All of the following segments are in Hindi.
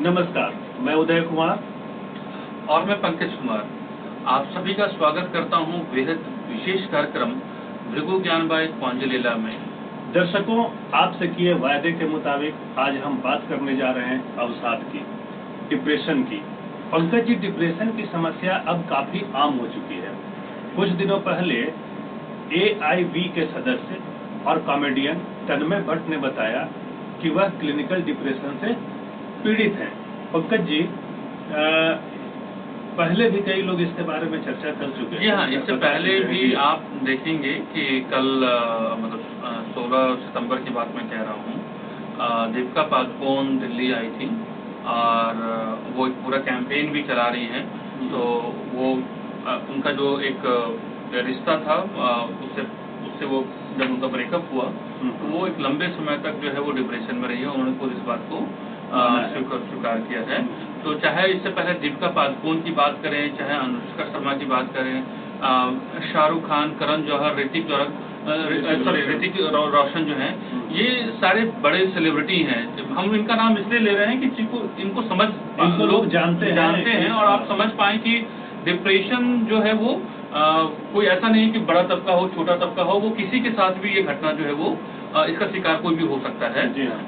नमस्कार, मैं उदय कुमार और मैं पंकज कुमार। आप सभी का स्वागत करता हूं बेहद विशेष कार्यक्रम भृगु ज्ञान बाय पांजलीला में। दर्शकों, आपसे किए वायदे के मुताबिक आज हम बात करने जा रहे हैं अवसाद की, डिप्रेशन की। पंकज जी, डिप्रेशन की समस्या अब काफी आम हो चुकी है। कुछ दिनों पहले AIV के सदस्य और कॉमेडियन तन्मय भट्ट ने बताया कि वह क्लिनिकल डिप्रेशन से पीड़ित हैं। पंकज जी, पहले भी कई लोग इसके बारे में चर्चा कर चुके हैं। जी हाँ, इससे पहले भी आप देखेंगे कि कल मतलब 16 सितंबर की बात मैं कह रहा हूँ, दीपिका पादुकोण दिल्ली आई थी और वो एक पूरा कैंपेन भी चला रही हैं। तो वो उनका जो एक रिश्ता था, उससे वो जब उनका ब्रेकअप हुआ तो वो एक लंबे समय तक जो है वो डिप्रेशन में रही है। उन्होंने खुद इस बात को स्वीकार किया है। तो चाहे इससे पहले दीपिका पादुकोण की बात करें, चाहे अनुष्का शर्मा की बात करें, शाहरुख खान, करण जौहर, ऋतिक रोशन जो हैं, ये सारे बड़े सेलिब्रिटी हैं। हम इनका नाम इसलिए ले रहे हैं कि इनको समझ लोग जानते हैं और आप समझ पाएं कि डिप्रेशन जो है वो कोई ऐसा नहीं कि बड़ा तबका हो, छोटा तबका हो, वो किसी के साथ भी ये घटना जो है वो इसका शिकार कोई भी हो सकता है।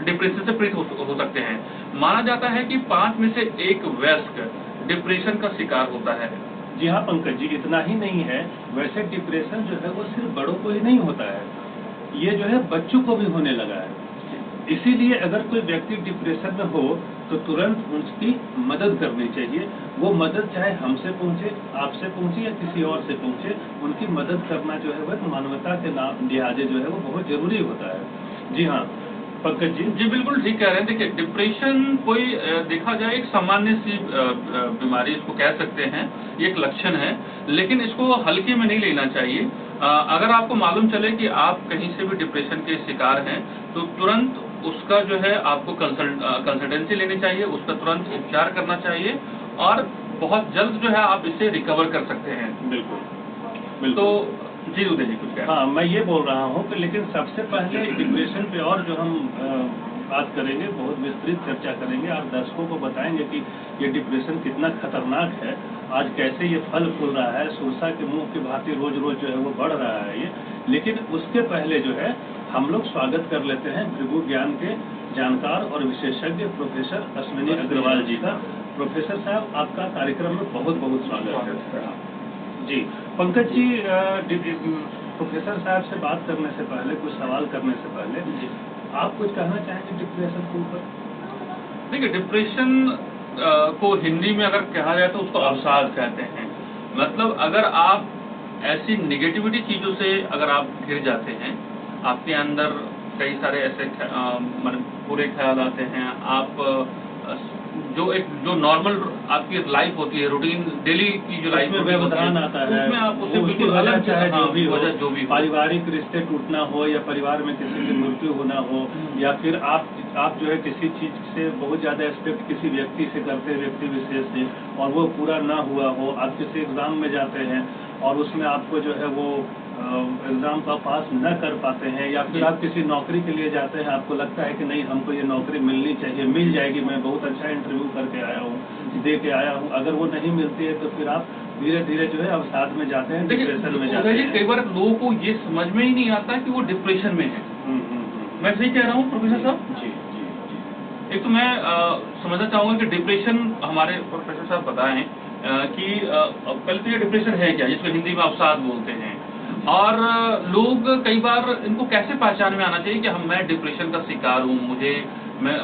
डिप्रेशन से पीड़ित हो सकते हैं। माना जाता है कि 5 में से 1 वयस्क डिप्रेशन का शिकार होता है। जी हाँ पंकज जी, इतना ही नहीं है, वैसे डिप्रेशन जो है वो सिर्फ बड़ों को ही नहीं होता है, ये जो है बच्चों को भी होने लगा है। इसीलिए अगर कोई व्यक्ति डिप्रेशन में हो तो तुरंत उसकी मदद करनी चाहिए। वो मदद चाहे हमसे पहुंचे, आपसे पहुंचे या किसी और से पहुंचे, उनकी मदद करना जो है वह मानवता के लिहाजे जो है वो बहुत जरूरी होता है। जी हाँ पंकज जी। जी बिल्कुल ठीक कह रहे हैं। देखिए, डिप्रेशन कोई देखा जाए एक सामान्य सी बीमारी इसको कह सकते हैं, ये एक लक्षण है, लेकिन इसको हल्के में नहीं लेना चाहिए। अगर आपको मालूम चले कि आप कहीं से भी डिप्रेशन के शिकार हैं तो तुरंत उसका जो है आपको कंसल्टेंसी लेनी चाहिए, उसका तुरंत उपचार करना चाहिए और बहुत जल्द जो है आप इससे रिकवर कर सकते हैं। बिल्कुल। तो जी उदय जी कुछ कह। हाँ, मैं ये बोल रहा हूँ कि लेकिन सबसे पहले डिप्रेशन पे और जो हम बात करेंगे, बहुत विस्तृत चर्चा करेंगे। आप दर्शकों को बताएंगे कि ये डिप्रेशन कितना खतरनाक है, आज कैसे ये फल फूल रहा है, सुरसा के मुंह की भांति रोज रोज जो है वो बढ़ रहा है ये। लेकिन उसके पहले जो है हम लोग स्वागत कर लेते हैं भृगु ज्ञान के जानकार और विशेषज्ञ प्रोफेसर अश्विनी अग्रवाल जी का। प्रोफेसर साहब, आपका कार्यक्रम में बहुत बहुत स्वागत है। जी पंकज जी, प्रोफेसर साहब से बात करने से पहले, कुछ सवाल करने से पहले आप कुछ कहना चाहेंगे डिप्रेशन के ऊपर? देखिए, डिप्रेशन को हिंदी में अगर कहा जाए तो उसको अवसाद कहते हैं। मतलब अगर आप ऐसी निगेटिविटी चीजों से अगर आप घिर जाते हैं, आपके अंदर कई सारे ऐसे बुरे ख्याल आते हैं, आप जो नॉर्मल आपकी लाइफ होती है, रूटीन डेली की जो लाइफ में व्यवधान आता है, उसमें आप उसे बिल्कुल अलग, चाहे जो भी हो, पारिवारिक रिश्ते टूटना हो या परिवार में किसी की मृत्यु होना हो, या फिर आप जो है किसी चीज से बहुत ज्यादा एक्सपेक्ट किसी व्यक्ति से करते हैं, व्यक्ति विशेष से, और वो पूरा ना हुआ हो, आप किसी एग्जाम में जाते हैं और उसमें आपको जो है वो एग्जाम का पास न कर पाते हैं, या फिर आप किसी नौकरी के लिए जाते हैं, आपको लगता है कि नहीं हमको ये नौकरी मिलनी चाहिए, मिल जाएगी, मैं बहुत अच्छा इंटरव्यू करके आया हूँ, दे के आया हूँ, अगर वो नहीं मिलती है तो फिर आप धीरे धीरे जो है अवसाद में जाते हैं, डिप्रेशन में जाते हैं। कई बार लोगों को ये समझ में ही नहीं आता कि वो डिप्रेशन में है। मैं सही कह रहा हूँ प्रोफेसर साहब? जी। एक तो मैं समझना चाहूंगा कि डिप्रेशन, हमारे प्रोफेसर साहब बताएं कि पहले तो ये डिप्रेशन है क्या, जिसको हिंदी में अवसाद बोलते हैं, और लोग कई बार इनको कैसे पहचान में आना चाहिए कि मैं डिप्रेशन का शिकार हूँ,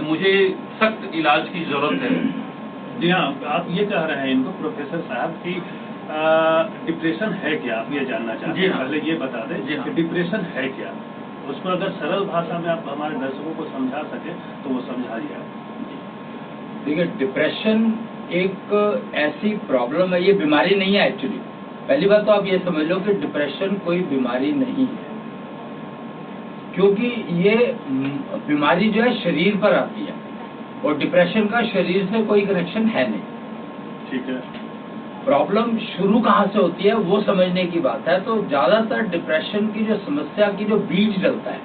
मुझे सख्त इलाज की जरूरत है। जी हाँ, आप ये कह रहे हैं इनको प्रोफेसर साहब कि डिप्रेशन है क्या, आप ये जानना चाहते हैं? पहले ये बता दें कि डिप्रेशन है क्या, उसको अगर सरल भाषा में आप हमारे दर्शकों को समझा सके तो वो समझाइए आप। देखिए, डिप्रेशन एक ऐसी प्रॉब्लम है, ये बीमारी नहीं है एक्चुअली। पहली बात तो आप ये समझ लो कि डिप्रेशन कोई बीमारी नहीं है, क्योंकि ये बीमारी जो है शरीर पर आती है और डिप्रेशन का शरीर से कोई कनेक्शन है नहीं। ठीक है। प्रॉब्लम शुरू कहाँ से होती है वो समझने की बात है। तो ज्यादातर डिप्रेशन की जो समस्या की जो बीज डलता है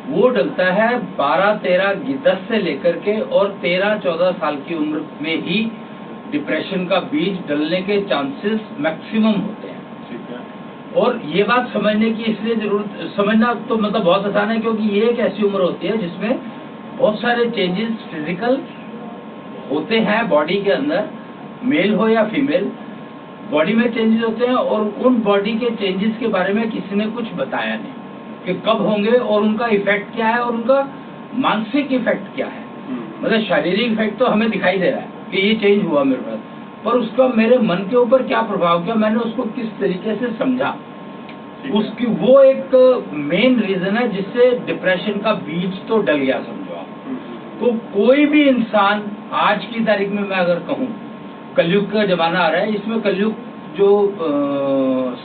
वो डलता है 12, 13, 10 से लेकर के और 13, 14 साल की उम्र में ही डिप्रेशन का बीज डलने के चांसेस मैक्सिमम होते हैं। ठीक है। और ये बात समझने की इसलिए जरूरत, समझना तो मतलब बहुत आसान है, क्योंकि ये एक ऐसी उम्र होती है जिसमें बहुत सारे चेंजेस फिजिकल होते हैं बॉडी के अंदर, मेल हो या फीमेल, बॉडी में चेंजेस होते हैं और उन बॉडी के चेंजेस के बारे में किसी ने कुछ बताया नहीं कि कब होंगे और उनका इफेक्ट क्या है और उनका मानसिक इफेक्ट क्या है। मतलब शारीरिक इफेक्ट तो हमें दिखाई दे रहा है कि ये चेंज हुआ मेरे पास, पर उसका मेरे मन के ऊपर क्या प्रभाव किया, मैंने उसको किस तरीके से समझा, उसकी वो एक मेन रीजन है जिससे डिप्रेशन का बीज तो डल गया, समझो आप। तो कोई भी इंसान आज की तारीख में मैं अगर कहूँ, कलयुग का जमाना आ रहा है, इसमें कलयुग जो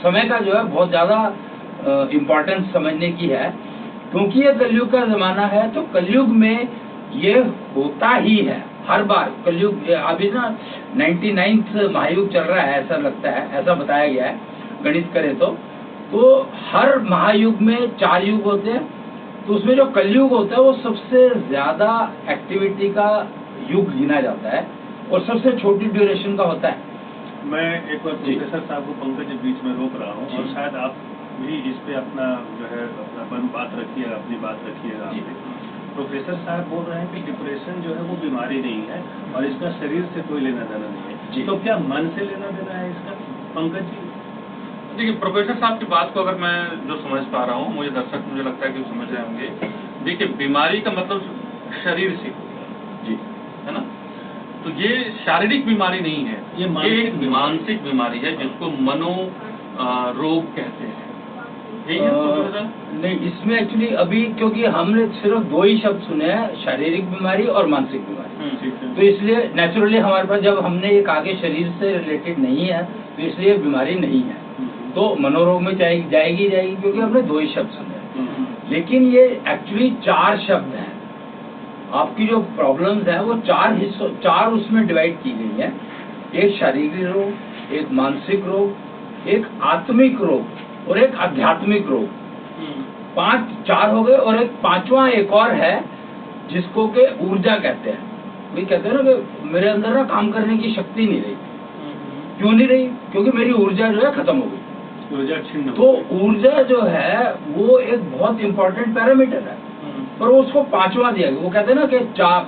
समय का जो है बहुत ज्यादा इम्पोर्टेंस समझने की है, क्योंकि ये कलयुग का जमाना है। तो कलयुग में ये होता ही है हर बार। कलयुग अभी ना 99th महायुग चल रहा है ऐसा लगता है, ऐसा बताया गया है गणित करें तो हर महायुग में 4 युग होते हैं, तो उसमें जो कलयुग होता है वो सबसे ज्यादा एक्टिविटी का युग गिना जाता है और सबसे छोटी ड्यूरेशन का होता है। मैं एक बार प्रोफेसर साहब को पंकज बीच में रोक रहा हूँ, और शायद आप भी इस पे अपना जो है अपन बात रखिएगा, अपनी बात रखिएगा। प्रोफेसर साहब बोल रहे हैं कि डिप्रेशन जो है वो बीमारी नहीं है और इसका शरीर से कोई लेना देना नहीं है, तो क्या मन से लेना देना है इसका, पंकज जी? देखिए, प्रोफेसर साहब की बात को अगर मैं जो समझ पा रहा हूँ, मुझे दर्शक मुझे लगता है कि समझ रहे होंगे। देखिए, बीमारी का मतलब शरीर से जी, है ना? तो ये शारीरिक बीमारी नहीं है, ये एक मानसिक बीमारी है जिसको मनो रोग कहते हैं। नहीं, इसमें एक्चुअली अभी क्योंकि हमने सिर्फ 2 ही शब्द सुने हैं, शारीरिक बीमारी और मानसिक बीमारी, तो इसलिए नेचुरली हमारे पास जब हमने एक आगे शरीर से रिलेटेड नहीं है तो इसलिए बीमारी नहीं है, तो मनोरोग में जाएगी क्योंकि हमने 2 ही शब्द सुने हैं। लेकिन ये एक्चुअली 4 शब्द हैं। आपकी जो प्रॉब्लम्स हैं वो 4 हिस्सों, 4 उसमें डिवाइड की गई है। एक शारीरिक रोग, एक मानसिक रोग, एक आत्मिक रोग और एक आध्यात्मिक रोग। 4 हो गए और एक 5वां एक और है जिसको के ऊर्जा कहते हैं। वही कहते हैं ना कि मेरे अंदर ना काम करने की शक्ति नहीं रही। क्यों नहीं रही? क्योंकि मेरी ऊर्जा जो है खत्म हो गई, ऊर्जा छिन्न। तो ऊर्जा जो है वो एक बहुत इंपॉर्टेंट पैरामीटर है, पर उसको 5वां दिया गया। वो कहते हैं ना कि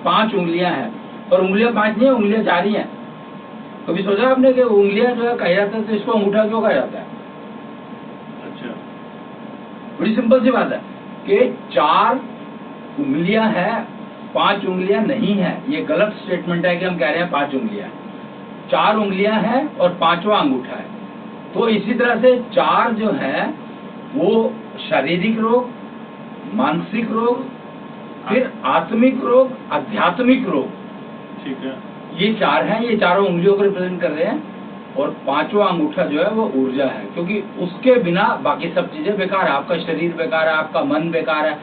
5 उंगलियां हैं, पर उंगलियां 5 नहीं है, उंगलियां 4 ही हैं। कभी सोचा आपने कि उंगलियां जो है कहा जाता है तो इसको अंगूठा क्यों कहा जाता है? अच्छा, बड़ी सिंपल सी बात है कि 4 उंगलियां हैं, 5 उंगलियां नहीं है। ये गलत स्टेटमेंट है कि हम कह रहे हैं 5 उंगलियां। 4 उंगलियां हैं और 5वां अंगूठा है। तो इसी तरह से 4 जो है वो शारीरिक रोग, मानसिक रोग, फिर आत्मिक रोग, आध्यात्मिक रोग, ठीक है, ये 4 हैं। ये चारों उंगलियों को रिप्रेजेंट कर रहे हैं और 5वां अंगूठा जो है वो ऊर्जा है, क्योंकि उसके बिना बाकी सब चीजें बेकार है। आपका शरीर बेकार है, आपका मन बेकार है,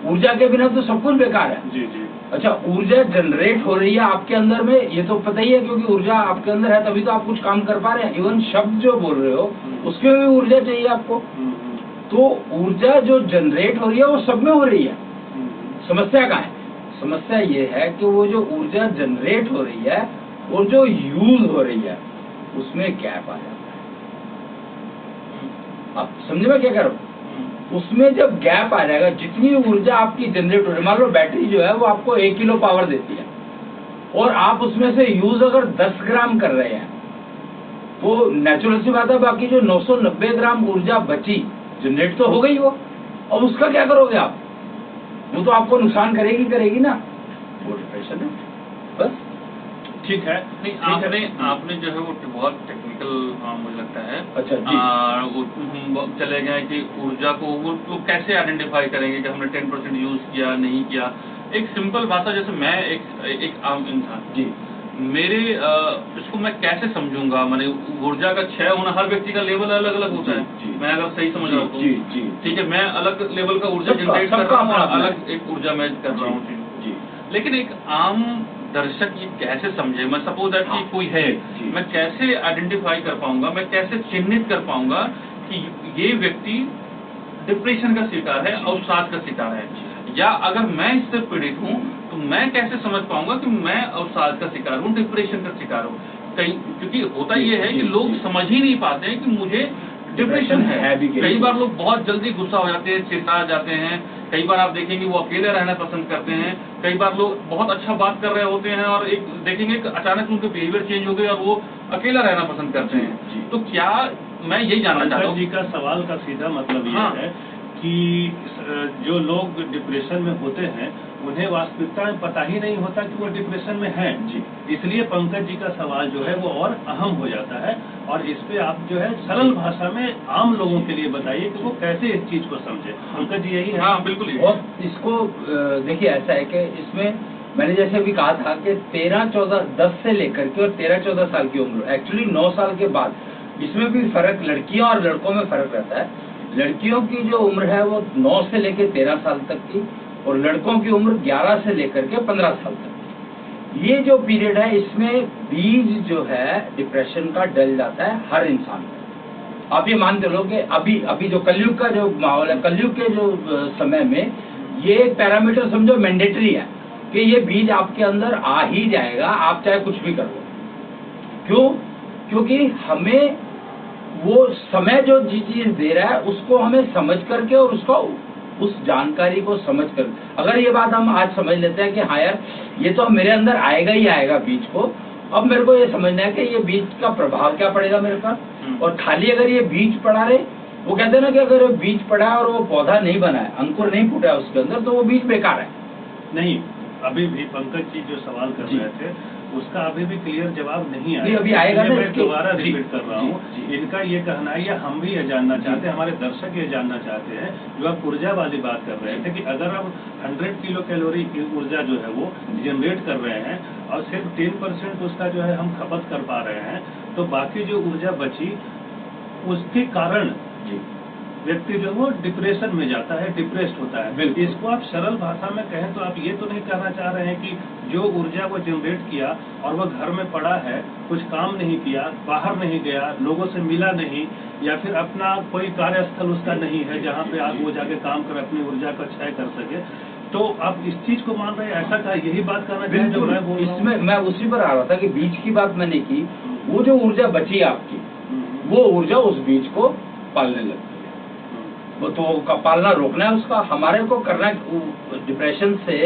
ऊर्जा के बिना तो सब कुछ बेकार है। जी जी। अच्छा, ऊर्जा जनरेट हो रही है आपके अंदर में, ये तो पता ही है, क्योंकि ऊर्जा आपके अंदर है तभी तो आप कुछ काम कर पा रहे हैं। इवन शब्द जो बोल रहे हो उसके लिए भी ऊर्जा चाहिए आपको। तो ऊर्जा जो जनरेट हो रही है वो सब में हो रही है। समस्या कहाँ है? समस्या ये है कि वो जो ऊर्जा जनरेट हो रही है और जो यूज हो रही है उसमें गैप आ जाता है। आप समझे मैं क्या कह रहा हूँ? उसमें जब गैप आ जाएगा, जितनी ऊर्जा आपकी जनरेट हो रही है, मान लो बैटरी जो है वो आपको 1 किलो पावर देती है और आप उसमें से यूज अगर 10 ग्राम कर रहे हैं तो नेचुरल सी बात है बाकी जो 990 ग्राम ऊर्जा बची जनरेट तो हो गई वो, अब उसका क्या करोगे आप? वो तो आपको नुकसान करेगी ना। वो डिप्रेशन है बस। ठीक है। नहीं, आपने जो है वो बहुत टेक्निकल मुझे लगता है। अच्छा जी। वो चले गए कि ऊर्जा को वो कैसे आइडेंटिफाई करेंगे कि हमने 10% यूज किया नहीं किया। एक सिंपल भाषा, जैसे मैं एक आम इंसान जी, मेरे इसको मैं कैसे समझूंगा? मैंने ऊर्जा का क्षय होना, हर व्यक्ति का लेवल अलग अलग होता है। मैं अगर सही समझ रहा हूँ जी, ठीक है, मैं अलग लेवल का ऊर्जा जनरेट कर रहा हूँ, अलग एक ऊर्जा मैं कर रहा हूँ जी। लेकिन एक आम दर्शक ये कैसे समझे? मैं सपोज दैट कि कोई है, मैं कैसे आइडेंटिफाई कर पाऊंगा, मैं कैसे चिन्हित कर पाऊंगा कि ये व्यक्ति डिप्रेशन का शिकार है, अवसाद का शिकार है? या अगर मैं इससे पीड़ित हूँ तो मैं कैसे समझ पाऊंगा कि मैं अवसाद का शिकार हूँ, डिप्रेशन का शिकार हूँ। क्योंकि होता ये है कि लोग समझ ही नहीं पाते हैं कि मुझे डिप्रेशन है। कई बार लोग बहुत जल्दी गुस्सा हो जाते हैं, चिढ़ा जाते हैं। कई बार आप देखेंगे वो अकेले रहना पसंद करते हैं। कई बार लोग बहुत अच्छा बात कर रहे होते हैं और एक देखेंगे कि अचानक उनके बिहेवियर चेंज हो गए और वो अकेला रहना पसंद करते हैं। तो क्या मैं यही जानना चाहता हूँ जी का सवाल का सीधा मतलब ये है कि जो लोग डिप्रेशन में होते हैं उन्हें वास्तविकता में पता ही नहीं होता कि वो डिप्रेशन में हैं। जी, इसलिए पंकज जी का सवाल जो है वो और अहम हो जाता है। और इस पे आप जो है सरल भाषा में आम लोगों के लिए बताइए कि वो कैसे इस चीज को समझे। पंकज जी यही है। हाँ बिल्कुल। और इसको देखिए ऐसा है कि इसमें मैंने जैसे भी कहा था कि 10 से लेकर के और 13-14 साल की उम्र, एक्चुअली 9 साल के बाद इसमें भी फर्क लड़कियों और लड़कों में फर्क रहता है। लड़कियों की जो उम्र है वो 9 से लेकर 13 साल तक की और लड़कों की उम्र 11 से लेकर के 15 साल तक। ये जो पीरियड है इसमें बीज जो है डिप्रेशन का डल जाता है हर इंसान में। आप ये मान के लो कि अभी जो कलयुग का जो माहौल है, कलयुग के जो समय में ये पैरामीटर समझो मैंडेटरी है कि ये बीज आपके अंदर आ ही जाएगा, आप चाहे कुछ भी कर लो। क्यों? क्योंकि हमें वो समय जो चीज दे रहा है उसको हमें समझ करके और उसको उस जानकारी को समझ कर, अगर ये बात हम आज समझ लेते हैं कि हाँ यार ये तो मेरे अंदर आएगा ही आएगा बीज को, अब मेरे को ये समझना है कि ये बीज का प्रभाव क्या पड़ेगा मेरे पर। और खाली अगर ये बीज पड़ा रहे, वो कहते हैं ना कि अगर बीज पड़ा और वो पौधा नहीं बना है, अंकुर नहीं फूटा है उसके अंदर, तो वो बीज बेकार है। नहीं, अभी भी पंकज जी जो सवाल कर रहे थे उसका अभी भी क्लियर जवाब नहीं आया। अभी आएगा ना, मैं दोबारा रिपीट कर रहा हूँ। इनका ये कहना है या हम भी ये जानना चाहते हैं, हमारे दर्शक ये जानना चाहते हैं, जो आप ऊर्जा वाली बात कर रहे थे कि अगर हम 100 किलो कैलोरी की ऊर्जा जो है वो जनरेट कर रहे हैं और सिर्फ 10% उसका जो है हम खपत कर पा रहे हैं, तो बाकी जो ऊर्जा बची उसके कारण व्यक्ति जो वो डिप्रेशन में जाता है, डिप्रेस्ड होता है। इसको आप सरल भाषा में कहें तो आप ये तो नहीं कहना चाह रहे हैं कि जो ऊर्जा वो जनरेट किया और वो घर में पड़ा है, कुछ काम नहीं किया, बाहर नहीं गया, लोगों से मिला नहीं, या फिर अपना कोई कार्यस्थल उसका नहीं है जहाँ पे आप वो जाके काम कर अपनी ऊर्जा का क्षय कर सके, तो आप इस चीज को मान रहे हैं? ऐसा का यही बात करना चाहिए जो मैं बोल रहा हूं? इसमें मैं उसी पर आ रहा था कि बीज की बात मैंने की, वो जो ऊर्जा बची आपकी वो ऊर्जा उस बीज को पालने लगती है। वो तो पालना रोकना है उसका, हमारे को करना है डिप्रेशन से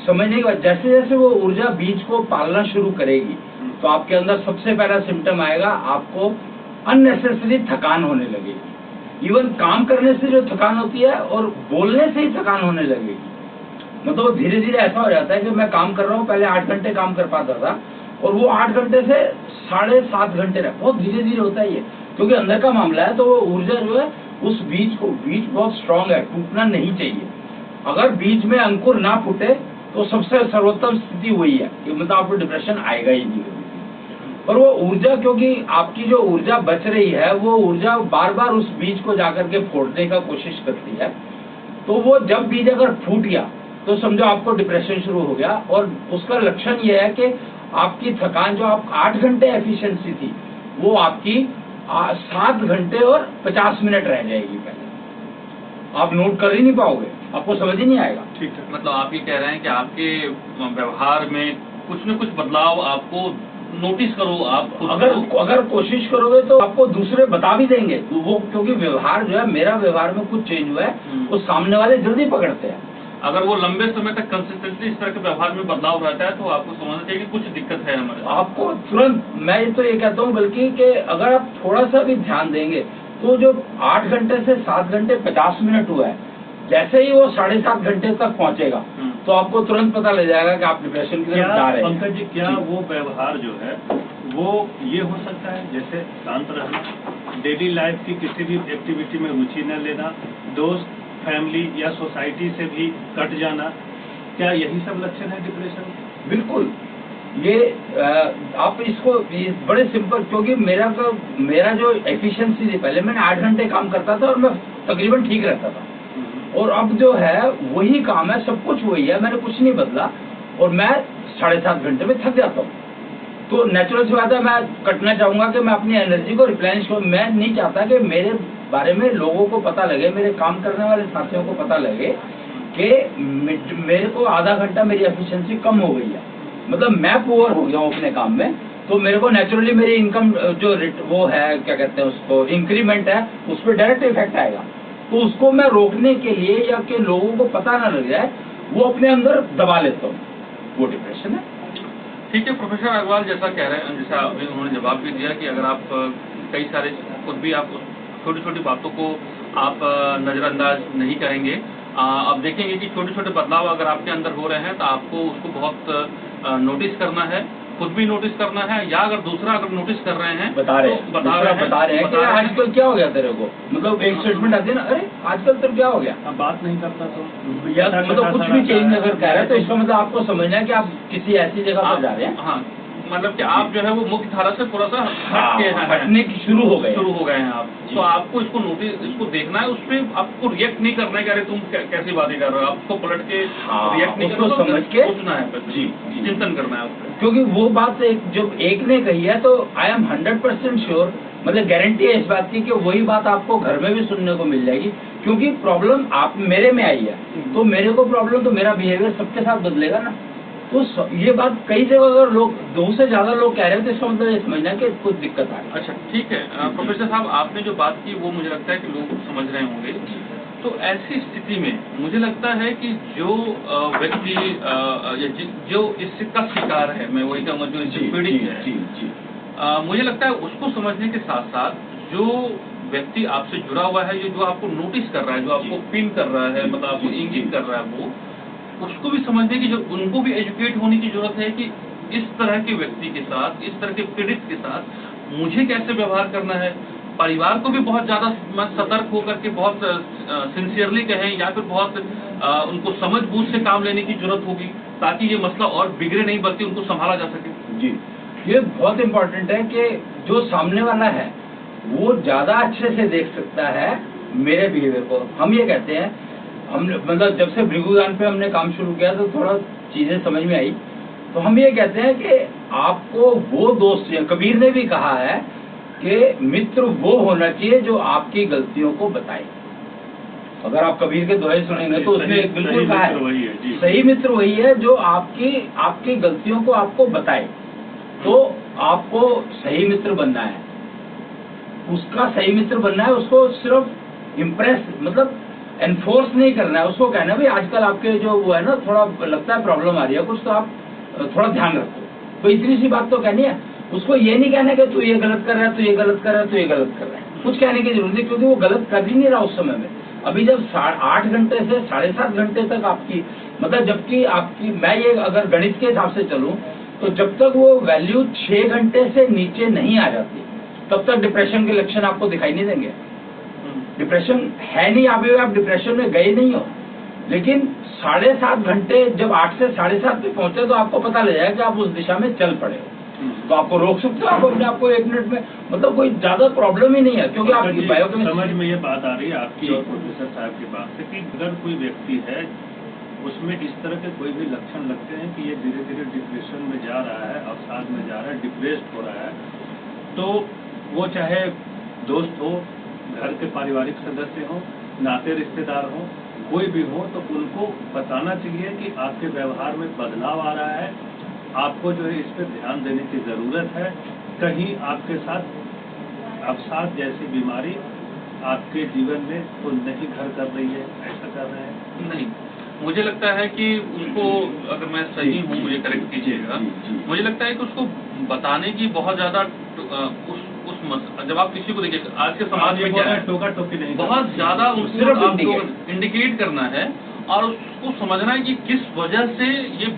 समझने के बाद। जैसे जैसे वो ऊर्जा बीज को पालना शुरू करेगी तो आपके अंदर सबसे पहला सिम्टम आएगा, आपको अननेसेसरी थकान होने लगेगी। इवन काम करने से जो थकान होती है और बोलने से ही थकान होने लगेगी। मतलब धीरे धीरे ऐसा हो जाता है कि मैं काम कर रहा हूँ, पहले 8 घंटे काम कर पाता था और वो 8 घंटे से 7.5 घंटे रहा। बहुत धीरे धीरे होता है ये, क्योंकि अंदर का मामला है। तो वो ऊर्जा जो है उस बीज बहुत स्ट्रांग है, टूटना नहीं चाहिए। अगर बीज में अंकुर ना फूटे तो सबसे सर्वोत्तम स्थिति वही है कि मतलब आपको डिप्रेशन आएगा ही नहीं। और वो ऊर्जा, क्योंकि आपकी जो ऊर्जा बच रही है वो ऊर्जा बार बार उस बीज को जाकर के फोड़ने का कोशिश करती है। तो वो जब बीज अगर फूट गया तो समझो आपको डिप्रेशन शुरू हो गया। और उसका लक्षण ये है कि आपकी थकान, जो आप 8 घंटे एफिशिएंसी थी, वो आपकी 7 घंटे और 50 मिनट रह जाएगी। पहले आप नोट कर ही नहीं पाओगे, आपको समझ ही नहीं आएगा। ठीक है, मतलब आप ये कह रहे हैं कि आपके व्यवहार में कुछ न कुछ बदलाव आपको नोटिस करो। आप अगर कोशिश करोगे तो आपको दूसरे बता भी देंगे वो, क्योंकि व्यवहार जो है, मेरा व्यवहार में कुछ चेंज हुआ है, वो सामने वाले जल्दी पकड़ते हैं। अगर वो लंबे समय तक कंसिस्टेंटली इस तरह के व्यवहार में बदलाव रहता है तो आपको समझना चाहिए कि कुछ दिक्कत है हमारे। आपको तुरंत, मैं तो ये कहता हूँ बल्कि कि अगर आप थोड़ा सा भी ध्यान देंगे तो जो 8 घंटे से 7 घंटे 50 मिनट हुआ है, जैसे ही वो 7.5 घंटे तक पहुंचेगा तो आपको तुरंत पता लग जाएगा कि आप डिप्रेशन की तरफ जा रहे हैं। पंकज जी, क्या वो व्यवहार जो है वो ये हो सकता है जैसे शांत रहना, डेली लाइफ की किसी भी एक्टिविटी में रुचि न लेना, दोस्त, फैमिली या सोसाइटी से भी कट जाना, क्या यही सब लक्षण है डिप्रेशन? बिल्कुल। ये आप इसको बड़े सिंपल, क्योंकि मेरा जो एफिशिएंसी थी, पहले मैंने 8 घंटे काम करता था और मैं तकरीबन ठीक रहता था, और अब जो है वही काम है, सब कुछ वही है, मैंने कुछ नहीं बदला और मैं 7.5 घंटे में थक जाता हूँ। तो नेचुरल सी बात है, मैं कटना चाहूंगा कि मैं अपनी एनर्जी को रिप्लेनिश करूँ। मैं नहीं चाहता कि मेरे बारे में लोगों को पता लगे, मेरे काम करने वाले साथियों को पता लगे कि मेरे को आधा घंटा मेरी एफिशिएंसी कम हो गई है, मतलब मैं पुअर हो गया हूँ अपने काम में, तो मेरे को नेचुरली मेरी इनकम जो वो है क्या कहते हैं उसको इंक्रीमेंट है, उस पर डायरेक्ट इफेक्ट आएगा। तो उसको मैं रोकने के लिए या कि लोगों को पता ना लग जाए, वो अपने अंदर दबा लेता हूँ, वो डिप्रेशन है। ठीक है, प्रोफेसर अग्रवाल जैसा कह रहे हैं, जैसा अभी उन्होंने जवाब भी दिया कि अगर आप कई सारे खुद भी आप छोटी छोटी बातों को आप नजरअंदाज नहीं करेंगे, आप देखेंगे कि छोटे छोटे बदलाव अगर आपके अंदर हो रहे हैं तो आपको उसको बहुत नोटिस करना है, खुद भी नोटिस करना है, या अगर दूसरा अगर नोटिस कर रहे हैं बता रहे हैं कि आजकल क्या हो गया तेरे को, मतलब एक स्टेटमेंट आती है ना, अरे आजकल तेरे क्या हो गया, अब बात नहीं करता तो या मतलब कुछ भी चेंज अगर कह रहे हैं तो इसका मतलब आपको समझना है कि आप किसी ऐसी जगह पर जा रहे हैं। हाँ, मतलब कि आप जो है वो मुख्य धारा से थोड़ा सा हटने की शुरू हो गए हैं आप। तो आपको इसको नोटिस, इसको देखना है, उसमें आपको रिएक्ट नहीं करना है कि अरे तुम कैसी बातें कर रहे हो, आपको पलट के रिएक्ट नहीं करना, समझ के सोचना है, जी चिंतन करना है उसको। क्योंकि वो बात जब एक ने कही है तो आई एम 100% श्योर, मतलब गारंटी है इस बात की कि वही बात आपको घर में भी सुनने को मिल जाएगी। क्योंकि प्रॉब्लम आप मेरे में आई है तो मेरे को प्रॉब्लम, तो मेरा बिहेवियर सबके साथ बदलेगा ना। तो ये बात कई जगह अगर लोग 2 से ज्यादा लोग कह रहे हैं तो इसका मतलब ये समझना कि कुछ दिक्कत आ रही है। अच्छा ठीक है, प्रोफेसर साहब आपने जो बात की वो मुझे लगता है कि लोग समझ रहे होंगे। तो ऐसी स्थिति में मुझे लगता है कि जो व्यक्ति जो इसका शिकार है, मैं वही कहूँगा जो इससे पीड़ित है, मुझे लगता है उसको समझने के साथ साथ जो व्यक्ति आपसे जुड़ा हुआ है, जो आपको नोटिस कर रहा है, जो आपको पिन कर रहा है, मतलब आपको इंगित कर रहा है, वो उसको भी समझने की, जो उनको भी एजुकेट होने की जरूरत है कि इस तरह के व्यक्ति के साथ, इस तरह के पीड़ित के साथ मुझे कैसे व्यवहार करना है। परिवार को भी बहुत ज्यादा सतर्क होकर के बहुत सिंसियरली कहें, या फिर बहुत उनको समझ बूझ से काम लेने की जरूरत होगी, ताकि ये मसला और बिगड़े नहीं बल्कि उनको संभाला जा सके। जी, ये बहुत इम्पोर्टेंट है कि जो सामने वाला है वो ज्यादा अच्छे से देख सकता है मेरे बिहेवियर को। हम ये कहते हैं, हमने मतलब जब से भृगुदान पे हमने काम शुरू किया तो थोड़ा चीजें समझ में आई, तो हम ये कहते हैं कि आपको वो दोस्त, कबीर ने भी कहा है कि मित्र वो होना चाहिए जो आपकी गलतियों को बताए। अगर आप कबीर के दोहे सुनेंगे तो उसमें बिल्कुल कहा है, सही मित्र वही है जो आपकी गलतियों को आपको बताए। तो आपको सही मित्र बनना है, उसका सही मित्र बनना है, उसको सिर्फ इम्प्रेस मतलब एनफोर्स नहीं करना है, उसको कहना भाई आजकल आपके जो वो है ना, थोड़ा लगता है प्रॉब्लम आ रही है कुछ, तो आप थोड़ा ध्यान रखो। तो इतनी सी बात तो कहनी है, उसको ये नहीं कहना कि तू ये गलत कर रहा है, तू ये गलत कर रहा है, तू ये गलत कर रहा है, कुछ कहने की जरूरत नहीं, क्योंकि वो गलत कर ही नहीं रहा उस समय में। अभी जब 8 घंटे से 7.5 घंटे तक आपकी, मतलब जबकि आपकी, मैं ये अगर गणित के हिसाब से चलूं तो जब तक वो वैल्यू 6 घंटे से नीचे नहीं आ जाती तब तक डिप्रेशन के लक्षण आपको दिखाई नहीं देंगे। डिप्रेशन है नहीं, अभी आप डिप्रेशन में गए नहीं हो, लेकिन 7.5 घंटे जब 8 से 7.5 पे पहुंचे तो आपको पता लग जाएगा कि आप उस दिशा में चल पड़े हो। तो आपको रोक सकते हो आप अपने आप को 1 मिनट में, मतलब कोई ज्यादा प्रॉब्लम ही नहीं है, क्योंकि आप समझ में ये बात आ रही है आपकी और प्रोफेसर साहब की बात से कि अगर कोई व्यक्ति है उसमें इस तरह के कोई भी लक्षण लगते हैं कि ये धीरे धीरे डिप्रेशन में जा रहा है, अवसाद में जा रहा है, डिप्रेस्ड हो रहा है, तो वो चाहे दोस्त हो, घर के पारिवारिक सदस्य हो, नाते रिश्तेदार हो, कोई भी हो, तो उनको बताना चाहिए कि आपके व्यवहार में बदलाव आ रहा है, आपको जो है इस पर ध्यान देने की जरूरत है। कहीं आपके साथ अवसाद जैसी बीमारी आपके जीवन में तो नहीं घर कर रही है, ऐसा कर रहे हैं? नहीं, मुझे लगता है कि उनको, अगर मैं सही हूँ मुझे करेक्ट कीजिएगा, मुझे लगता है कि उसको बताने की बहुत ज्यादा जब आप किसी को देखिए आज के समाज में क्या है, टोका टोकी नहीं, बहुत ज्यादा उसको इंडिकेट करना है और उसको समझना है कि किस वजह से ये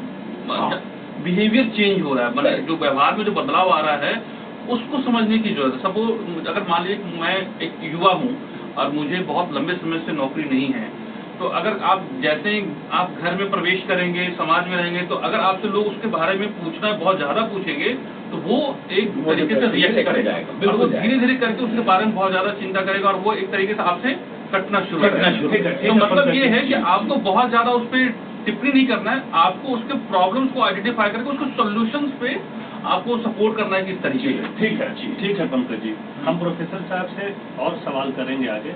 बिहेवियर चेंज हो रहा है, मतलब जो व्यवहार में जो बदलाव आ रहा है उसको समझने की जरूरत है। सपोज अगर मान लीजिए मैं एक युवा हूँ और मुझे बहुत लंबे समय से नौकरी नहीं है, तो अगर आप जैसे ही आप घर में प्रवेश करेंगे, समाज में रहेंगे, तो अगर आपसे लोग उसके बारे में पूछना बहुत ज्यादा पूछेंगे तो वो एक तरीके से रिएक्ट करेगा, बिल्कुल धीरे धीरे करके उसके बारे में बहुत ज्यादा चिंता करेगा और वो एक तरीके से आपसे कटना शुरू करेगा। तो मतलब ये है कि आपको बहुत ज्यादा उस पर टिप्पणी नहीं करना है, आपको उसके प्रॉब्लम्स को आइडेंटिफाई करके उसको सोल्यूशंस पे आपको सपोर्ट करना है किस तरीके से। ठीक है पंकज जी, हम प्रोफेसर साहब से और सवाल करेंगे आगे।